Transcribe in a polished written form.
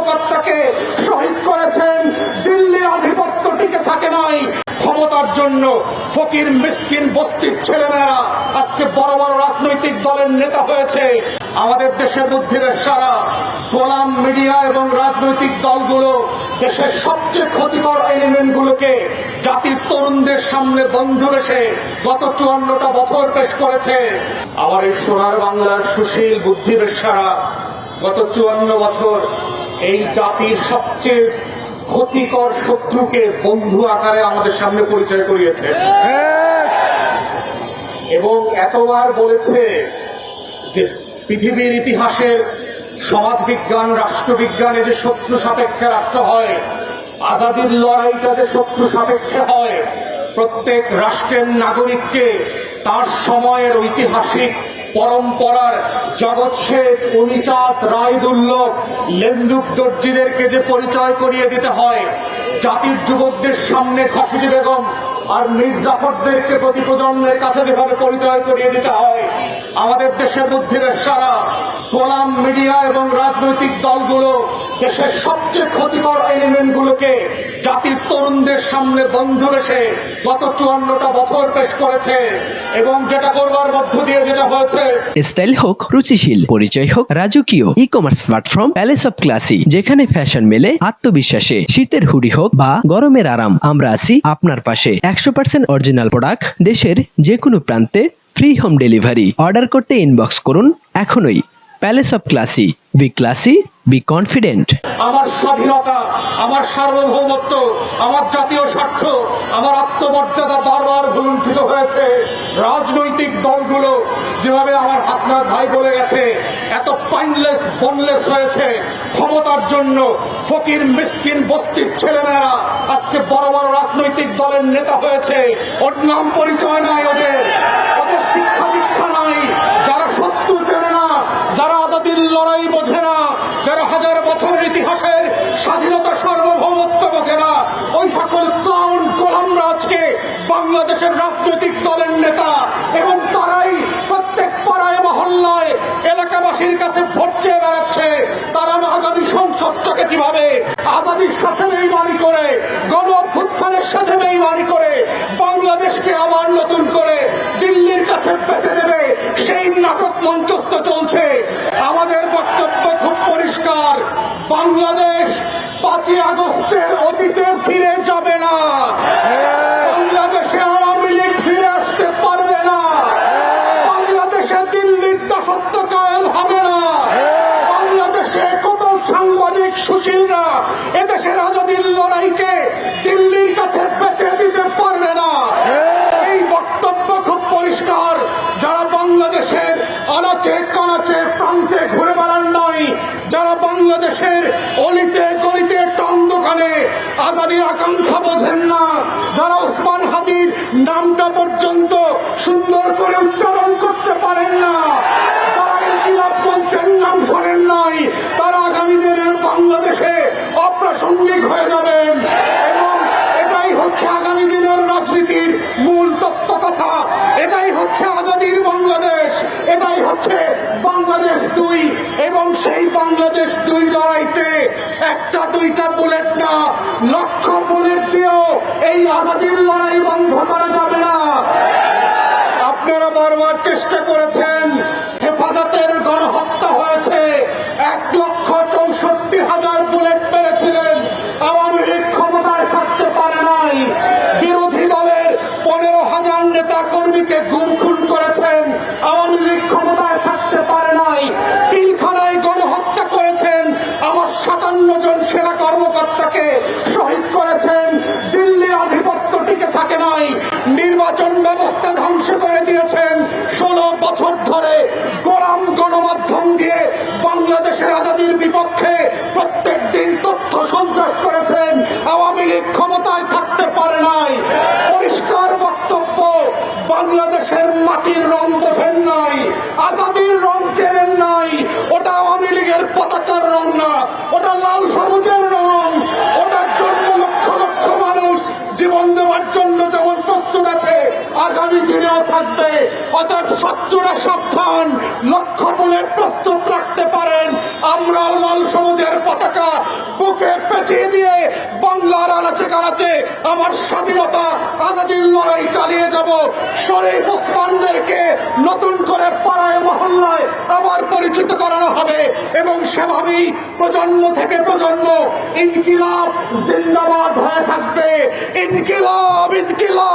কর্মকর্তাকে শহীদ করেছেন। দিল্লির আধিপত্য টিকে থাকে নাই। ক্ষমতার জন্য ফকির মিসকিন বস্তির ছেলেমেয়েরা আজকে বড় বড় রাজনৈতিক দলের নেতা হয়েছে। আমাদের দেশের বুদ্ধির সারা গোলাম মিডিয়া এবং রাজনৈতিক দলগুলো দেশের সবচেয়ে ক্ষতিকর এলিমেন্টগুলোকে জাতির তরুণদের সামনে বন্ধু বেশে গত 54টা বছর পেশ করেছে। আমার এই সোনার বাংলার সুশীল বুদ্ধিবেশারা গত 54 বছর এই জাতির সবচেয়ে ক্ষতিকর শত্রুকে বন্ধু আকারে আমাদের সামনে পরিচয় করিয়েছে এবং এতবার বলেছে যে পৃথিবীর ইতিহাসের সমাজবিজ্ঞান রাষ্ট্রবিজ্ঞানে যে শত্রু সাপেক্ষে রাষ্ট্র হয়, আজাদির লড়াইটা যে শত্রু সাপেক্ষে হয়, প্রত্যেক রাষ্ট্রের নাগরিককে তার সময়ের ঐতিহাসিক পরম্পরার জগৎ শেঠ, অনুচাঁদ, রায়দুল্লভ, লেন্দুক দর্জিদেরকে যে পরিচয় করিয়ে দিতে হয়, জাতির যুবকদের সামনে খসরুল বেগম আর মীর জাফরদেরকে প্রতি প্রজন্মের কাছে যেভাবে পরিচয় করিয়ে দিতে হয়, আমাদের দেশের বুদ্ধির সারা গোলাম মিডিয়া এবং রাজনৈতিক দলগুলো দেশের সবচেয়ে ক্ষতিকর এলিমেন্টগুলোকে জাতির তরুণদের সামনে বন্ধু বেশে গত 54টা বছর পেশ করেছে এবং যেটা করবার মধ্য দিয়ে যেটা হয়েছে, স্টাইল হোক রুচিশীল, পরিচয় হোক রাজকীয়, e commerce platform palace of classy, যেখানে ফ্যাশন মেলে আত্মবিশ্বাসে, শীতের হুডি হোক বা গরমের আরাম, আমরা আছি আপনার পাশে। 100% অরিজিনাল প্রোডাক্ট, দেশের যে কোনো প্রান্তে ফ্রি হোম ডেলিভারি। অর্ডার করতে ইনবক্স করুন এখনই। Palace of classy, B classy, be confident. আমার স্বাধীনতা, আমার সার্বভৌমত্ব, আমার জাতীয় স্বার্থ, আমার আত্মমর্যাদা বারবার ভুলুণ্ঠিত হয়েছে। রাজনৈতিক দলগুলো যেভাবে আমার হাসনাত ভাই বলে গেছে এত পাইনলেস বোনলেস হয়েছে, ক্ষমতার জন্য ফকির মিসকিন বস্তির ছেলেমেয়েরা আজকে বড় বড় রাজনৈতিক দলের নেতা হয়েছে। ওর নাম পরিচয় নাই, ওদের শিক্ষা দীক্ষা নাই, যারা শত্রু চেনে না, যারা আজাদির লড়াই বোঝে না, যারা হাজার বছরের ইতিহাসের স্বাধীনতা সার্বভৌমত্ব বোঝে না, ওই সকল ক্লাউন গোলামরা আজকে বাংলাদেশের রাজনৈতিক দলের নেতা এবং তারাই প্রত্যেক পাড়ায় মহল্লায় এলাকাবাসীর কাছে ভোট চেয়ে বেড়াচ্ছে। তারা আগামী সংসদটাকে কিভাবে আজাদির সাথে বেইমানি করে, গণ অভ্যুত্থানের সাথে বেইমানি করে বাংলাদেশকে আবার নতুন করে দিল্লির কাছে বেঁচে দেবে, সেই নাটক মঞ্চস্থ চলছে। আমাদের বক্তব্য খুব পরিষ্কার, বাংলাদেশ 5ই আগস্টের অতীতে ফিরে যাবে না। বাংলাদেশে আওয়ামী লীগ ফিরে আসতে পারবে না। বাংলাদেশে দিল্লির দাসত্ব কায়েম হবে না। বাংলাদেশে কত সাংবাদিক সুশীলরা এদেশের আজাদির লড়াইকে দিল্লির কাছে বেঁচে দিতে পারবে না। এই বক্তব্য খুব পরিষ্কার। যারা বাংলাদেশের আনাচে কানাচে প্রান্তে ঘুরে বেড়ান নাই, যারা বাংলাদেশের অলিতে গলিতে টং দোকানে আজাদির আকাঙ্ক্ষা বোঝেন না, যারা ওসমান হাদির নামটা পর্যন্ত সুন্দর করে উচ্চারণ করতে পারেন না, যারা ইনকিলাব মঞ্চের নাম শোনেন নাই, তারা আগামী দিনের বাংলাদেশে অপ্রাসঙ্গিক হয়ে যাবেন। এবং এটাই হচ্ছে আগামী দিনের রাজনীতির মূল তত্ত্ব কথা। এটাই হচ্ছে আজাদির বাংলাদেশ, এটাই হচ্ছে বাংলাদেশ 2। এবং সেই বাংলাদেশ 2 লড়াইতে একটা দুইটা বুলেট না, লক্ষ বুলেট দিয়েও এই আজাদির লড়াই বন্ধ করা যাবে না। আপনারা বারবার চেষ্টা করেছেন, হেফাজতের গণহত্যা হয়েছে, 1,64,000 বুলেট পেরেছিলেন, আওয়ামী লীগ ক্ষমতায় থাকতে পারে নাই। বিরোধী দলের 15,000 নেতা কর্মীকে গুম খুন করেছেন, আওয়ামী লীগ ক্ষমতায় থাকতে পারে নাই। পিলখানায় গণহত্যা করেছেন, আমার 57 জন সেনা কর্মকর্তাকে শহীদ করেছেন, দিল্লির আধিপত্য টিকে থাকে নাই। নির্বাচন ব্যবস্থা ধ্বংস করে দিয়েছেন। 16 বছর ধরে গোলাম গণমাধ্যম দিয়ে বাংলাদেশের আজাদির বিপক্ষে প্রত্যেক দিন তথ্য সন্ত্রাস করেছেন, আওয়ামী লীগ ক্ষমতায় থাকতে পারে নাই। পরিষ্কার বক্তব্য, বাংলাদেশের মাটির রং বোঝেন নাই, আজাদির রং চেনেন নাই। ওটা আওয়ামী লীগের পতাকার রং না, ওটা লাল সবুজের রং। ওটার জন্য লক্ষ লক্ষ মানুষ জীবন দেওয়ার জন্য যেমন প্রস্তুত আছে, আগামী দিনেও থাকবে। অর্থাৎ শত্রুরা সাবধান, লক্ষ বুলেট প্রস্তুত রাখতে পারেন। আমরাও লাল সবুজের পতাকা অধিকার আছে, আমার স্বাধীনতা আজাদির লড়াই চালিয়ে যাব। শরীফ ওসমানদেরকে নতুন করে পাড়ায় মহল্লায় আবার পরিচিত করানো হবে এবং সেভাবেই প্রজন্ম থেকে প্রজন্ম ইনকিলাব জিন্দাবাদ হয়ে থাকবে। ইনকিলাব ইনকিলাব।